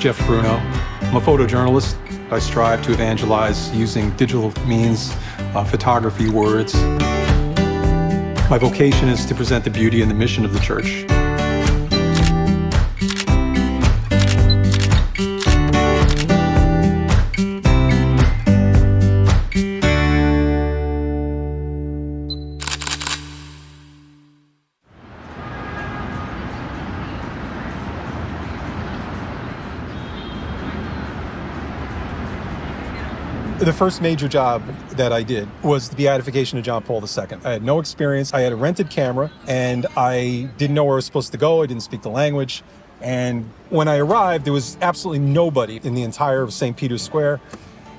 Jeff Bruno. I'm a photojournalist. I strive to evangelize using digital means, photography, words. My vocation is to present the beauty and the mission of the church. The first major job that I did was the Beatification of John Paul II. I had no experience. I had a rented camera, and I didn't know where I was supposed to go. I didn't speak the language. And when I arrived, there was absolutely nobody in the entire of St. Peter's Square.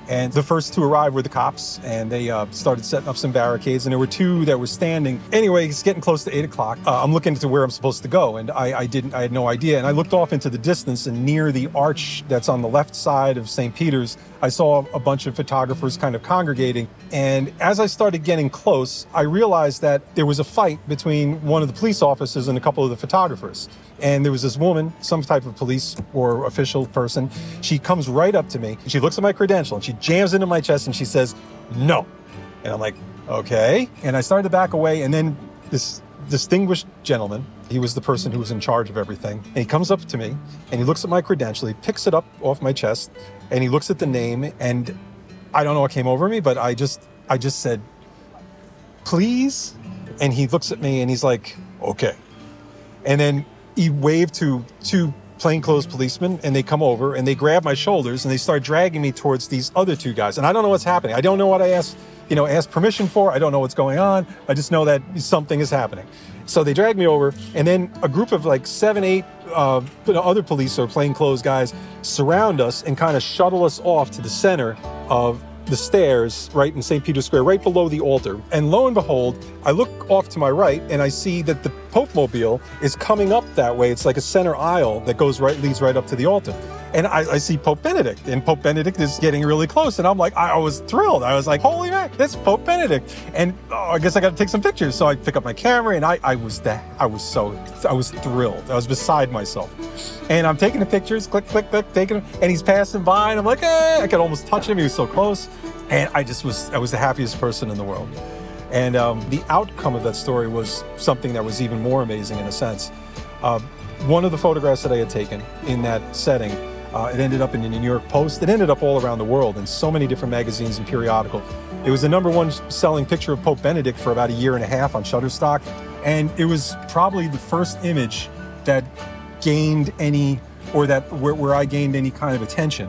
And the first to arrive were the cops, and they started setting up some barricades, and there were two that were standing. Anyway, it's getting close to 8 o'clock. I'm looking to where I'm supposed to go, and I had no idea. And I looked off into the distance, and near the arch that's on the left side of St. Peter's, I saw a bunch of photographers kind of congregating. And as I started getting close, I realized that there was a fight between one of the police officers and a couple of the photographers. And there was this woman, some type of police or official person. She comes right up to me. She looks at my credential and she jams into my chest and she says, "No." And I'm like, okay. And I started to back away. And then this distinguished gentleman, he was the person who was in charge of everything. And he comes up to me and he looks at my credential. He picks it up off my chest and he looks at the name. And I don't know what came over me, but I just said, "Please." And he looks at me and he's like, "Okay." And then he waved to two plainclothes policemen, and they come over and they grab my shoulders and they start dragging me towards these other two guys. And I don't know what's happening. I don't know what I asked permission for. I don't know what's going on. I just know that something is happening. So they drag me over, and then a group of like 7, 8 other police or plainclothes guys surround us and kind of shuttle us off to the center of the stairs right in St. Peter's Square, right below the altar. And lo and behold, I look off to my right and I see that the Pope Mobile is coming up that way. It's like a center aisle that leads right up to the altar. And I see Pope Benedict, and Pope Benedict is getting really close. And I'm like, I was thrilled. I was like, holy man, that's Pope Benedict. And I guess I got to take some pictures. So I pick up my camera, and I was thrilled. I was beside myself. And I'm taking the pictures, click, click, click, taking them. And he's passing by, and I'm like, I could almost touch him. He was so close. And I was the happiest person in the world. And the outcome of that story was something that was even more amazing in a sense. One of the photographs that I had taken in that setting, it ended up in the New York Post. It ended up all around the world in so many different magazines and periodicals. It was the #1 selling picture of Pope Benedict for about 1.5 years on Shutterstock. And it was probably the first image that gained where I gained any kind of attention.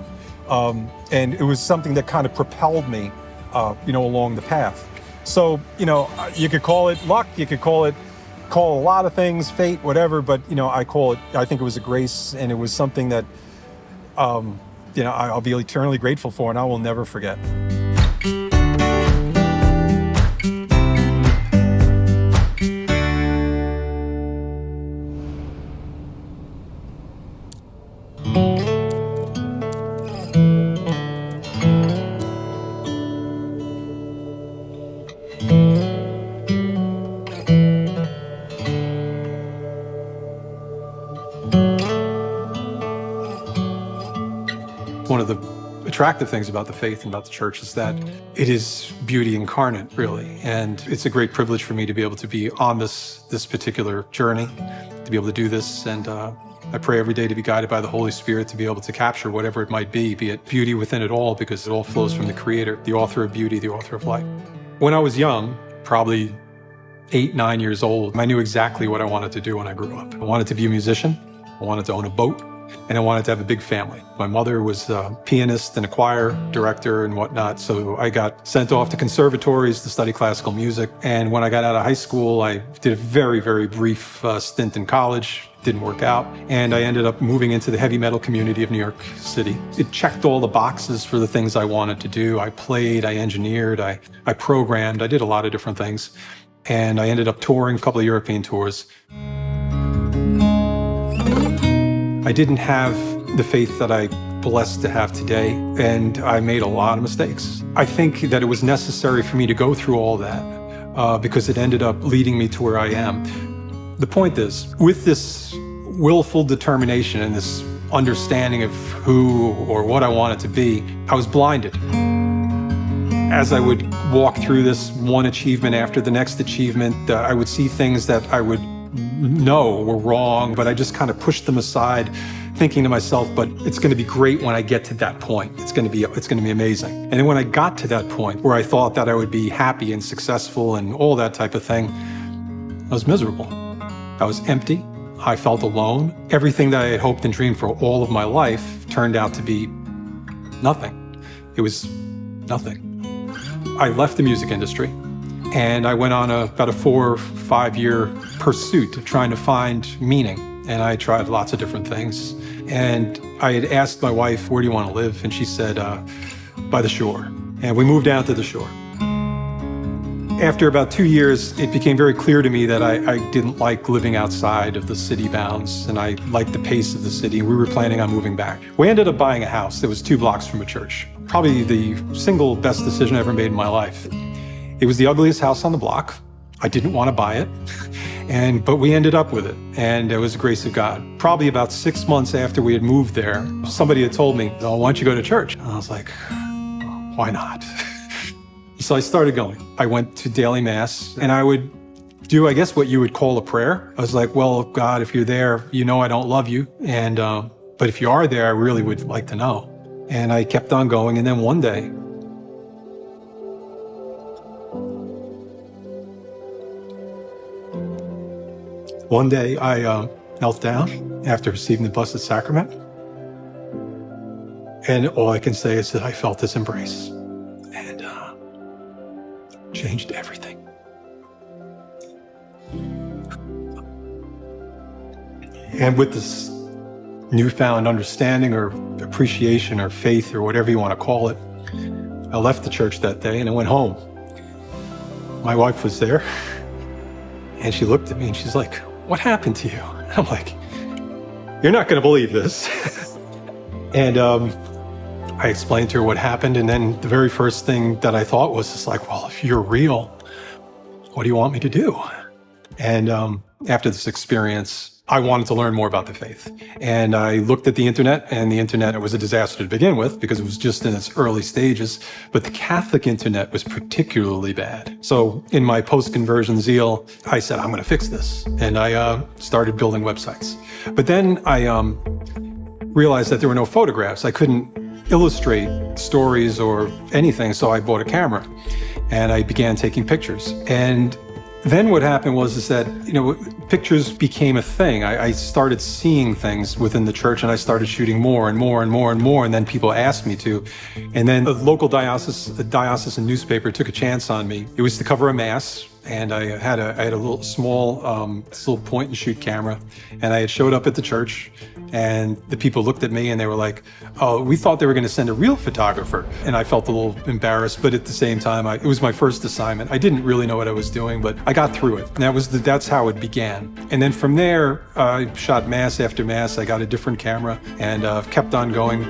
And it was something that kind of propelled me, along the path. So, you could call it luck, you could call a lot of things, fate, whatever, but, I think it was a grace, and it was something that, I'll be eternally grateful for, and I will never forget. One of the attractive things about the faith and about the church is that it is beauty incarnate, really. And it's a great privilege for me to be able to be on this particular journey, to be able to do this. And I pray every day to be guided by the Holy Spirit, to be able to capture whatever it might be it beauty within it all, because it all flows from the Creator, the author of beauty, the author of life. When I was young, probably 8, 9 years old, I knew exactly what I wanted to do when I grew up. I wanted to be a musician. I wanted to own a boat. And I wanted to have a big family. My mother was a pianist and a choir director and whatnot, so I got sent off to conservatories to study classical music. And when I got out of high school, I did a very, very brief stint in college. Didn't work out. And I ended up moving into the heavy metal community of New York City. It checked all the boxes for the things I wanted to do. I played, I engineered, I programmed, I did a lot of different things. And I ended up touring a couple of European tours. I didn't have the faith that I'm blessed to have today, and I made a lot of mistakes. I think that it was necessary for me to go through all that because it ended up leading me to where I am. The point is, with this willful determination and this understanding of who or what I wanted to be, I was blinded. As I would walk through this one achievement after the next achievement, I would see things that I would know were wrong, but I just kind of pushed them aside, thinking to myself, but it's going to be great when I get to that point. It's going to be amazing. And then when I got to that point where I thought that I would be happy and successful and all that type of thing, I was miserable. I was empty. I felt alone. Everything that I had hoped and dreamed for all of my life turned out to be nothing. It was nothing. I left the music industry and I went on about a 4 or 5 year pursuit of trying to find meaning. And I tried lots of different things. And I had asked my wife, where do you want to live? And she said, by the shore. And we moved down to the shore. After about 2 years, it became very clear to me that I didn't like living outside of the city bounds, and I liked the pace of the city. We were planning on moving back. We ended up buying a house that was 2 blocks from a church. Probably the single best decision I ever made in my life. It was the ugliest house on the block. I didn't want to buy it, but we ended up with it, and it was the grace of God. Probably about 6 months after we had moved there, somebody had told me, oh, why don't you go to church? And I was like, why not? So I started going. I went to daily mass, and I would do, I guess, what you would call a prayer. I was like, well, God, if you're there, you know I don't love you, but if you are there, I really would like to know. And I kept on going, and then one day, I knelt down after receiving the Blessed Sacrament, and all I can say is that I felt this embrace, and changed everything. And with this newfound understanding or appreciation or faith or whatever you want to call it, I left the church that day and I went home. My wife was there and she looked at me and she's like, what happened to you? I'm like, you're not going to believe this. And I explained to her what happened, and then the very first thing that I thought was just like, well, if you're real, what do you want me to do? And after this experience, I wanted to learn more about the faith. And I looked at the internet, and the internet was a disaster to begin with because it was just in its early stages, but the Catholic internet was particularly bad. So in my post-conversion zeal, I said, I'm going to fix this. And I started building websites. But then I realized that there were no photographs. I couldn't illustrate stories or anything, so I bought a camera and I began taking pictures. And then what happened was that, pictures became a thing. I started seeing things within the church, and I started shooting more and more and more and more, and then people asked me to. And then the local diocesan newspaper took a chance on me. It was to cover a mass, and I had a little small, little point and shoot camera, and I had showed up at the church, and the people looked at me and they were like, oh, we thought they were going to send a real photographer. And I felt a little embarrassed, but at the same time, it was my first assignment. I didn't really know what I was doing, but I got through it. And that's how it began. And then from there, I shot mass after mass. I got a different camera and kept on going.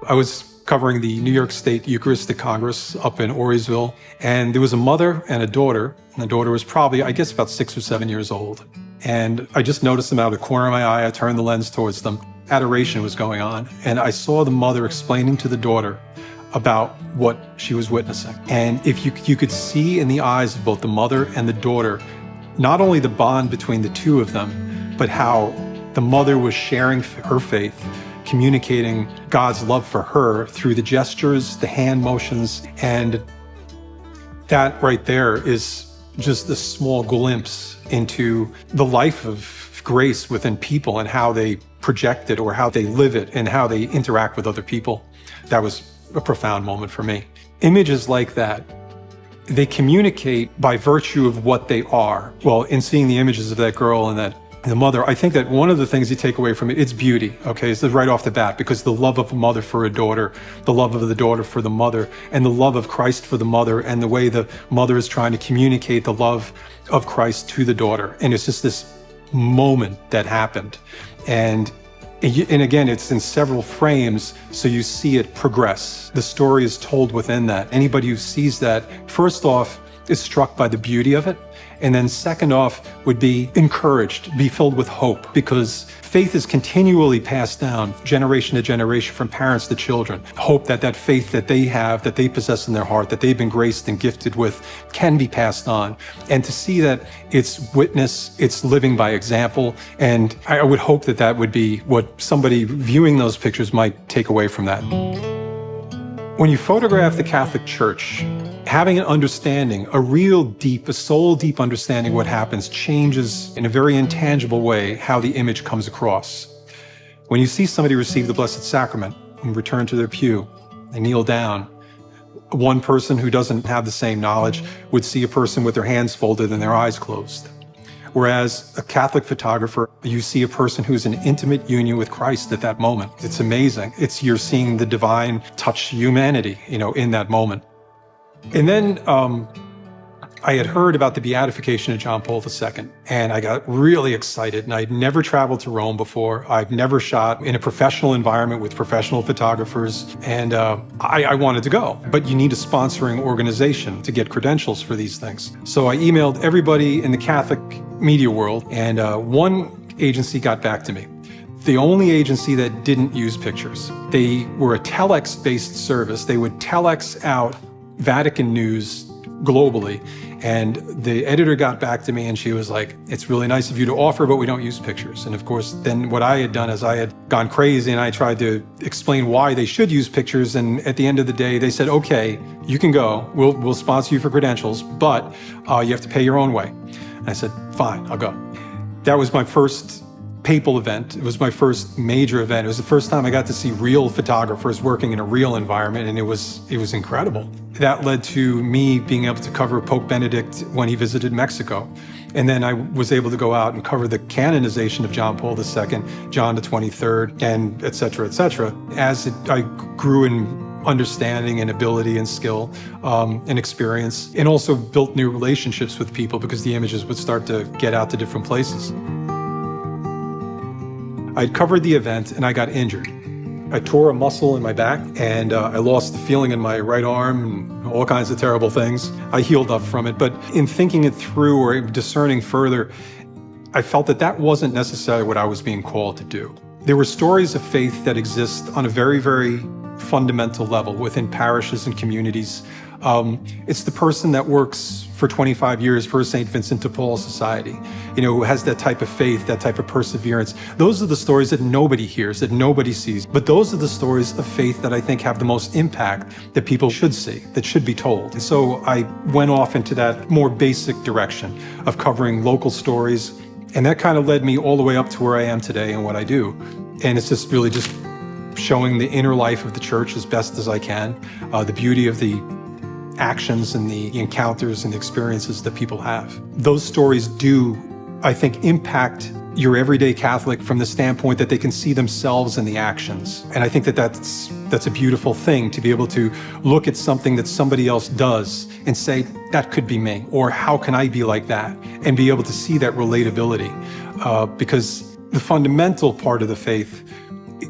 I was covering the New York State Eucharistic Congress up in Voorheesville, and there was a mother and a daughter, and the daughter was probably, I guess, about 6 or 7 years old. And I just noticed them out of the corner of my eye. I turned the lens towards them. Adoration was going on, and I saw the mother explaining to the daughter about what she was witnessing. And if you could see in the eyes of both the mother and the daughter, not only the bond between the two of them, but how the mother was sharing her faith, communicating God's love for her through the gestures, the hand motions, and that right there is just a small glimpse into the life of grace within people and how they project it or how they live it and how they interact with other people. That was a profound moment for me. Images like that, they communicate by virtue of what they are. Well, in seeing the images of that girl and the mother, I think that one of the things you take away from it's beauty, okay? It's right off the bat, because the love of a mother for a daughter, the love of the daughter for the mother, and the love of Christ for the mother, and the way the mother is trying to communicate the love of Christ to the daughter. And it's just this moment that happened. And And again, it's in several frames, so you see it progress. The story is told within that. Anybody who sees that, first off, is struck by the beauty of it. And then second off, would be encouraged, be filled with hope, because faith is continually passed down generation to generation from parents to children. Hope that that faith that they have, that they possess in their heart, that they've been graced and gifted with, can be passed on. And to see that it's witness, it's living by example. And I would hope that that would be what somebody viewing those pictures might take away from that. When you photograph the Catholic Church, having an understanding, a real deep, a soul deep understanding of what happens changes in a very intangible way how the image comes across. When you see somebody receive the Blessed Sacrament and return to their pew, they kneel down. One person who doesn't have the same knowledge would see a person with their hands folded and their eyes closed. Whereas a Catholic photographer, you see a person who's in intimate union with Christ at that moment. It's amazing. You're seeing the divine touch humanity, in that moment. And then I had heard about the Beatification of John Paul II, and I got really excited. And I'd never traveled to Rome before. I've never shot in a professional environment with professional photographers, and I wanted to go. But you need a sponsoring organization to get credentials for these things. So I emailed everybody in the Catholic media world, and one agency got back to me. The only agency that didn't use pictures. They were a telex-based service. They would telex out Vatican news globally. And the editor got back to me and she was like, "It's really nice of you to offer, but we don't use pictures." And of course, then what I had done is I had gone crazy and I tried to explain why they should use pictures. And at the end of the day, they said, "Okay, you can go. We'll sponsor you for credentials, but you have to pay your own way." And I said, "Fine, I'll go." That was my first papal event. It was my first major event. It was the first time I got to see real photographers working in a real environment, and it was incredible. That led to me being able to cover Pope Benedict when he visited Mexico. And then I was able to go out and cover the canonization of John Paul II, John the 23rd, and et cetera, et cetera. I grew in understanding and ability and skill and experience, and also built new relationships with people because the images would start to get out to different places. I'd covered the event and I got injured. I tore a muscle in my back and I lost the feeling in my right arm and all kinds of terrible things. I healed up from it, but in thinking it through or discerning further, I felt that that wasn't necessarily what I was being called to do. There were stories of faith that exist on a very, very fundamental level within parishes and communities. It's the person that works for 25 years for St. Vincent de Paul Society, who has that type of faith, that type of perseverance. Those are the stories that nobody hears, that nobody sees. But those are the stories of faith that I think have the most impact that people should see, that should be told. And so I went off into that more basic direction of covering local stories. And that kind of led me all the way up to where I am today and what I do. And it's just really just showing the inner life of the church as best as I can, the beauty of the actions and the encounters and the experiences that people have. Those stories do, I think, impact your everyday Catholic from the standpoint that they can see themselves in the actions. And I think that that's a beautiful thing, to be able to look at something that somebody else does and say, that could be me, or how can I be like that? And be able to see that relatability. Because the fundamental part of the faith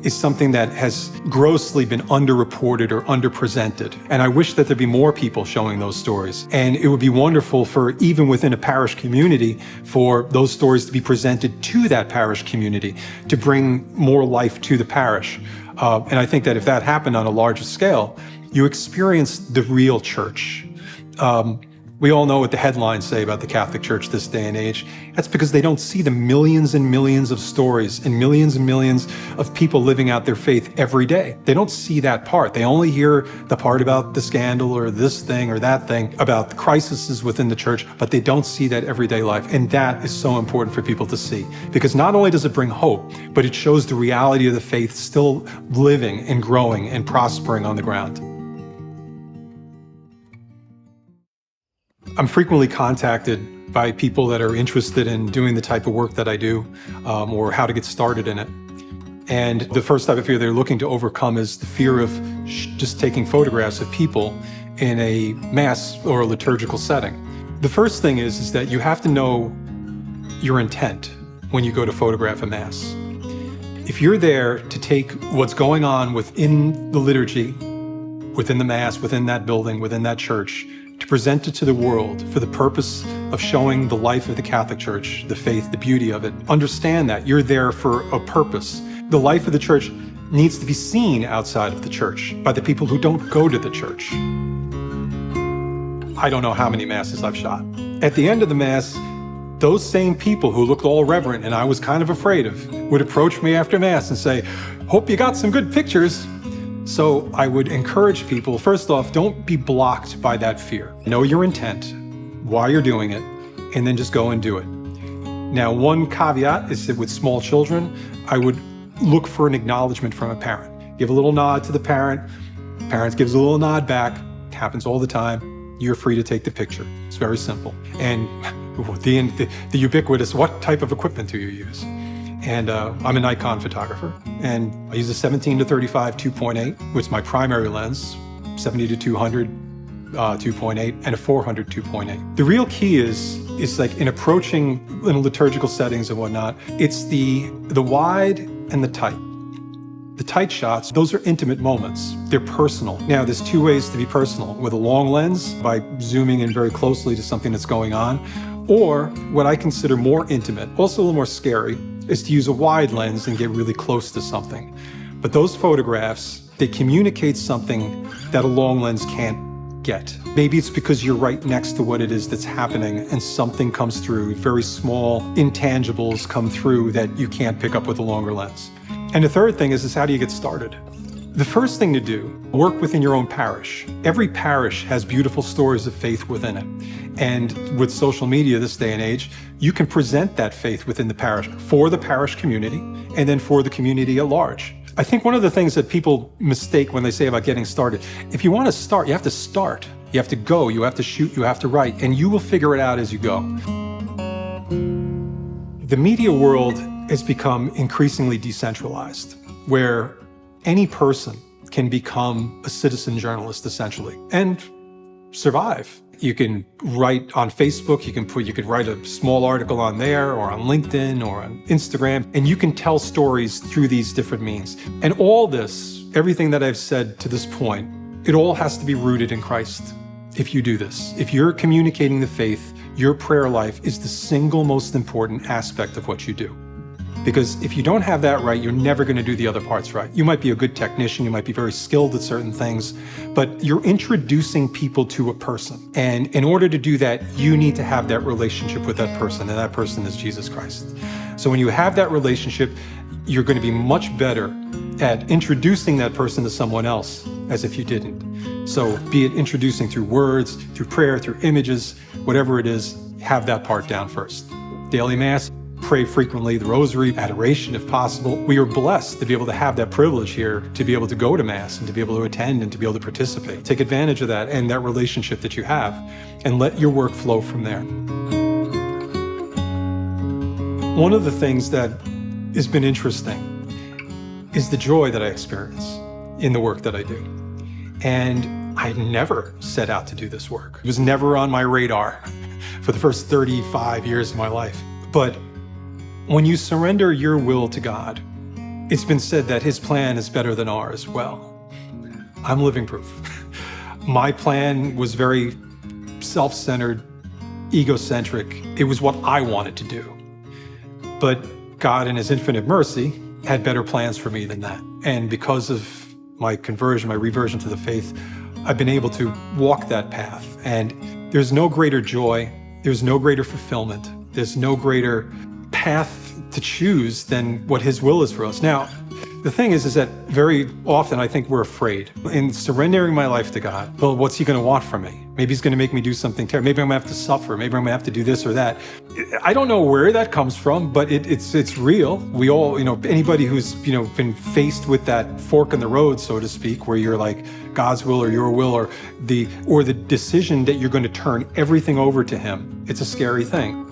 is something that has grossly been underreported or underpresented. And I wish that there'd be more people showing those stories. And it would be wonderful for, even within a parish community, for those stories to be presented to that parish community, to bring more life to the parish. And I think that if that happened on a larger scale, you experience the real church. We all know what the headlines say about the Catholic Church this day and age. That's because they don't see the millions and millions of stories and millions of people living out their faith every day. They don't see that part. They only hear the part about the scandal or this thing or that thing, about the crises within the church, but they don't see that everyday life. And that is so important for people to see, because not only does it bring hope, but it shows the reality of the faith still living and growing and prospering on the ground. I'm frequently contacted by people that are interested in doing the type of work that I do, or how to get started in it. And the first type of fear they're looking to overcome is the fear of just taking photographs of people in a mass or a liturgical setting. The first thing is that you have to know your intent when you go to photograph a mass. If you're there to take what's going on within the liturgy, within the Mass, within that building, within that church, to present it to the world for the purpose of showing the life of the Catholic Church, the faith, the beauty of it, understand that you're there for a purpose. The life of the church needs to be seen outside of the church by the people who don't go to the church. I don't know how many Masses I've shot. At the end of the Mass, those same people who looked all reverent and I was kind of afraid of would approach me after Mass and say, "Hope you got some good pictures." So I would encourage people, first off, don't be blocked by that fear. Know your intent, why you're doing it, and then just go and do it. Now, one caveat is that with small children, I would look for an acknowledgement from a parent. Give a little nod to the parent. Parent gives a little nod back. It happens all the time. You're free to take the picture. It's very simple. And the ubiquitous, what type of equipment do you use? And I'm a Nikon photographer, and I use a 17 to 35 2.8, which is my primary lens, 70 to 200 2.8, and a 400 2.8. The real key is like in approaching in liturgical settings and whatnot, it's the wide and the tight. The tight shots, those are intimate moments. They're personal. Now, there's two ways to be personal. With a long lens, by zooming in very closely to something that's going on, or what I consider more intimate, also a little more scary, is to use a wide lens and get really close to something. But those photographs, they communicate something that a long lens can't get. Maybe it's because you're right next to what it is that's happening and something comes through, very small intangibles come through that you can't pick up with a longer lens. And the third thing is how do you get started? The first thing to do, work within your own parish. Every parish has beautiful stories of faith within it. And with social media this day and age, you can present that faith within the parish for the parish community and then for the community at large. I think one of the things that people mistake when they say about getting started, if you want to start, you have to start. You have to go, you have to shoot, you have to write, and you will figure it out as you go. The media world has become increasingly decentralized, where any person can become a citizen journalist, essentially, and survive. You can write on Facebook, you could write a small article on there, or on LinkedIn, or on Instagram, and you can tell stories through these different means. And all this, everything that I've said to this point, it all has to be rooted in Christ. If you do this, if you're communicating the faith, your prayer life is the single most important aspect of what you do. Because if you don't have that right, you're never going to do the other parts right. You might be a good technician, you might be very skilled at certain things, but you're introducing people to a person. And in order to do that, you need to have that relationship with that person, and that person is Jesus Christ. So when you have that relationship, you're going to be much better at introducing that person to someone else as if you didn't. So be it introducing through words, through prayer, through images, whatever it is, have that part down first. Daily Mass, pray frequently, the Rosary, adoration if possible. We are blessed to be able to have that privilege here, to be able to go to Mass and to be able to attend and to be able to participate. Take advantage of that and that relationship that you have, and let your work flow from there. One of the things that has been interesting is the joy that I experience in the work that I do. And I never set out to do this work. It was never on my radar for the first 35 years of my life. But when you surrender your will to God, it's been said that His plan is better than ours. Well, I'm living proof. My plan was very self-centered, egocentric. It was what I wanted to do. But God, in His infinite mercy, had better plans for me than that. And because of my conversion, my reversion to the faith, I've been able to walk that path. And there's no greater joy, there's no greater fulfillment, there's no greater path to choose than what His will is for us. Now, the thing is that very often I think we're afraid. In surrendering my life to God, well, what's He going to want from me? Maybe He's going to make me do something terrible. Maybe I'm going to have to suffer. Maybe I'm going to have to do this or that. I don't know where that comes from, but it's real. We all, anybody who's, been faced with that fork in the road, so to speak, where you're like God's will or your will, or the decision that you're going to turn everything over to Him. It's a scary thing.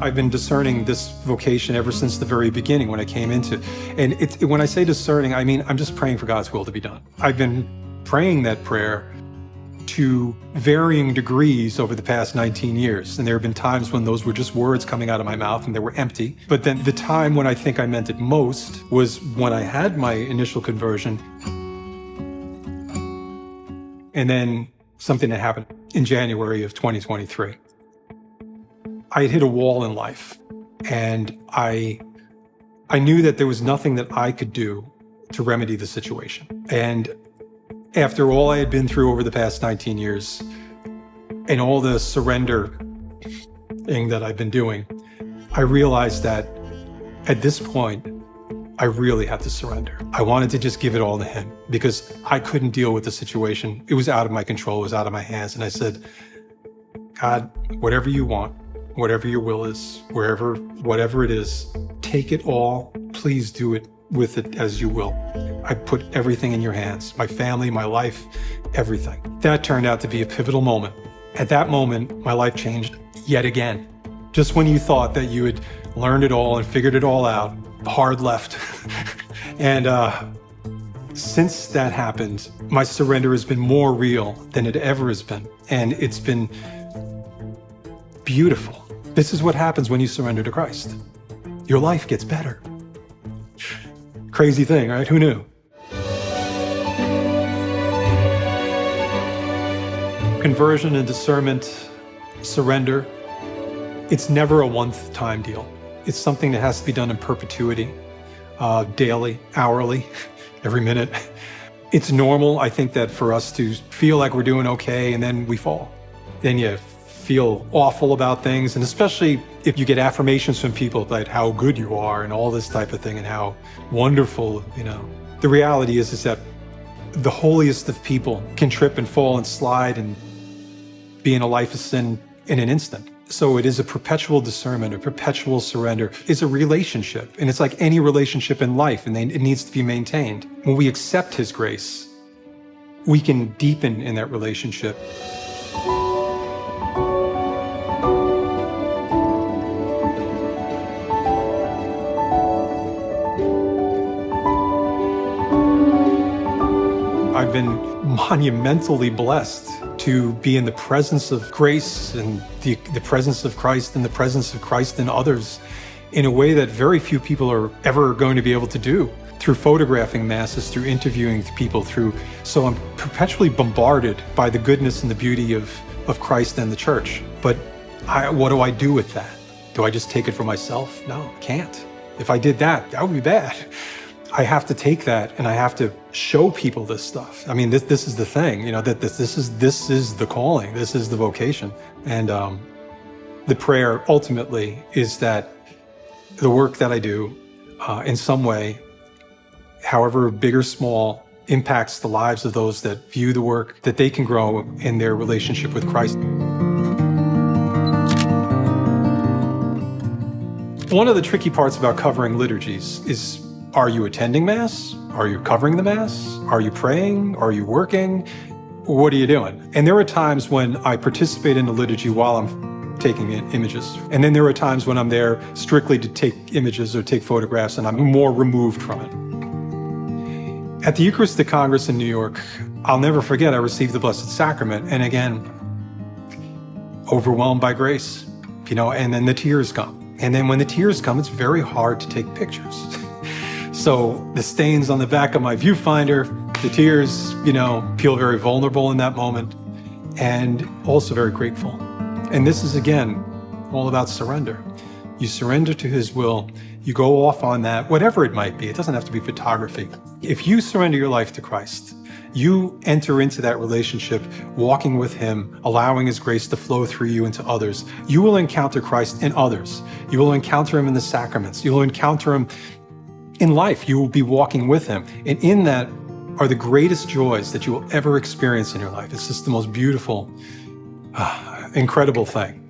I've been discerning this vocation ever since the very beginning when I came into it. And when I say discerning, I mean, I'm just praying for God's will to be done. I've been praying that prayer to varying degrees over the past 19 years. And there have been times when those were just words coming out of my mouth and they were empty. But then the time when I think I meant it most was when I had my initial conversion. And then something that happened in January of 2023. I had hit a wall in life, and I knew that there was nothing that I could do to remedy the situation. And after all I had been through over the past 19 years and all the surrender thing that I've been doing, I realized that at this point, I really had to surrender. I wanted to just give it all to him because I couldn't deal with the situation. It was out of my control, it was out of my hands. And I said, God, whatever you want, whatever your will is, whatever it is, take it all. Please do it with it as you will. I put everything in your hands, my family, my life, everything. That turned out to be a pivotal moment. At that moment, my life changed yet again. Just when you thought that you had learned it all and figured it all out, hard left. And since that happened, my surrender has been more real than it ever has been. And it's been beautiful. This is what happens when you surrender to Christ. Your life gets better. Crazy thing, right? Who knew? Conversion and discernment, surrender, it's never a one-time deal. It's something that has to be done in perpetuity, daily, hourly, every minute. It's normal, I think, that for us to feel like we're doing okay and then we fall. Then you feel awful about things, and especially if you get affirmations from people about how good you are and all this type of thing and how wonderful, you know. The reality is that the holiest of people can trip and fall and slide and be in a life of sin in an instant. So it is a perpetual discernment, a perpetual surrender. It's a relationship, and it's like any relationship in life, and it needs to be maintained. When we accept His grace, we can deepen in that relationship. I've been monumentally blessed to be in the presence of grace and the presence of Christ and the presence of Christ in others in a way that very few people are ever going to be able to do, through photographing masses, through interviewing people, so I'm perpetually bombarded by the goodness and the beauty of Christ and the church. But what do I do with that? Do I just take it for myself? No, I can't. If I did that, that would be bad. I have to take that and I have to show people this stuff. I mean, this is the thing, you know, that this is the calling, this is the vocation. And the prayer ultimately is that the work that I do in some way, however big or small, impacts the lives of those that view the work, that they can grow in their relationship with Christ. One of the tricky parts about covering liturgies is, are you attending Mass? Are you covering the Mass? Are you praying? Are you working? What are you doing? And there are times when I participate in the liturgy while I'm taking images. And then there are times when I'm there strictly to take images or take photographs, and I'm more removed from it. At the Eucharistic Congress in New York, I'll never forget, I received the Blessed Sacrament. And again, overwhelmed by grace, you know, and then the tears come. And then when the tears come, it's very hard to take pictures. So the stains on the back of my viewfinder, the tears, you know, feel very vulnerable in that moment, and also very grateful. And this is, again, all about surrender. You surrender to His will. You go off on that, whatever it might be. It doesn't have to be photography. If you surrender your life to Christ, you enter into that relationship, walking with Him, allowing His grace to flow through you into others. You will encounter Christ in others. You will encounter Him in the sacraments. You will encounter Him in life. You will be walking with Him. And in that are the greatest joys that you will ever experience in your life. It's just the most beautiful, incredible thing.